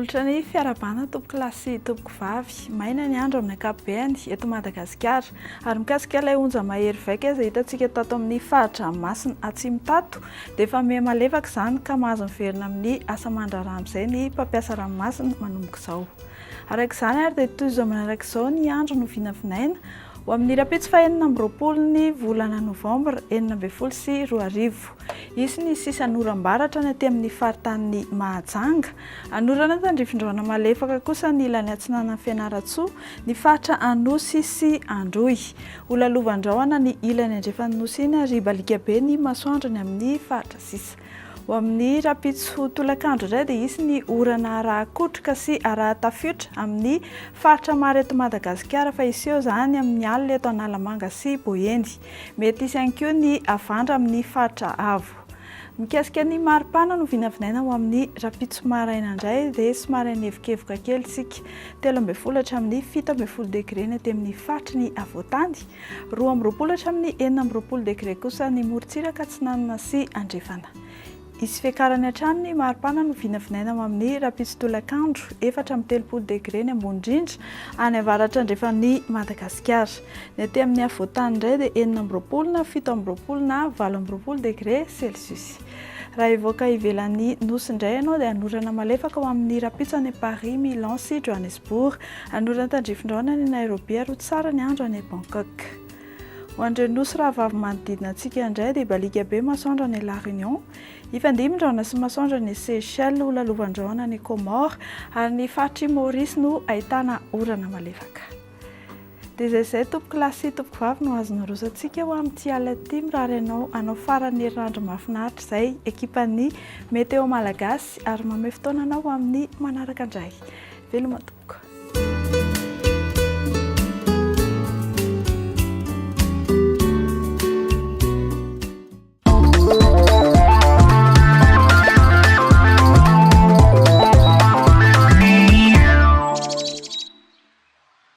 Tolotra ny fiarabana tompoko lahy sy tompoko vavy. Maina ny andro amin'ny ankapobeny eto Madagasikara ary mikasika ilay onja mahery vaika izay hitantsika tato amin'ny faritra Masina Atsimo-Tato dia efa miha malefaka izany ka mahazo miverina amin'ny asa aman-draharaha amin'izay ny mpampiasa ranomasina manomboka izao. Araka izany ary dia toy manaraka izao ny andro no vinavinaina ho amin'ny rapitso faha-enina amby roapolo ny volana Novambra 2022. Isy ny sisa anoram-baratra ny aty amin'ny faritanin'ny Mahajanga. Anorana tandrifin-drona malefaka kosa ny ilan'ny atsinanan'ny Fianaratsoa, ny faritra Anosy sy Androy. Holalovandrahona ny ilany Andrefanosy iny ary balika be ny masoandro ny amin'ny faritra sisa. Ho amin'ny rapitso tolakandro indray dia isy ny orana araha-kotroka sy araha-tafiotra amin'ny faritra maro eto Madagasikara fa iseo izany amin'ny alina eto Analamanga sy Boeny. Mety isy ihany koa ny avandra amin'ny faritra Avo. Mikasika ny maripana no vinavinaina ho amin'ny rapitso maraina indray dia somary hanevokevoka kely isika 13 hatramin'ny 17 degré ny aty amin'ny faritra ny Avoatany, 12 hatramin'ny 14 degré kosa ny Morotsiraka, Atsinanana sy Andrefana. Isy fiakarany hatrany ny maripana no vinavinaina ho amin'ny rapitso tolakandro 4-30 degré ny ambony-drindra any avaratra andrefan'ny Madagasikara. Ny aty amin'ny Avoatany indray dia 20 na 17 na 20 degré Celsius. Raha evoaka ivelan'ny nosy indray ianao dia anorana malefaka ho amin'ny rapitso any Paris, Milan sy Johannesburg, anorana tandrifin-drahona ny Nairobi ary tsara ny andro any Bangkok. Ho an'ireo nosy raha vavy manodidina antsika indray dia balika be masoandro any La Réunion, ifandimby-ndrahona sy masoandro ny Seychelles, holalovandrahona ny Comores ary ny faritry Maurice no ahitana orana malefaka. Dia izay tompoko lahy sy tompoko vavy no azonao rosantsika ho amin'ity alina ity mirary anao faran'ny herinandro mahafinaritra izay ekipan'ny Meteo Malagasy ary manome fotoana anao ho amin'ny manaraka indray. Veloma tompoko.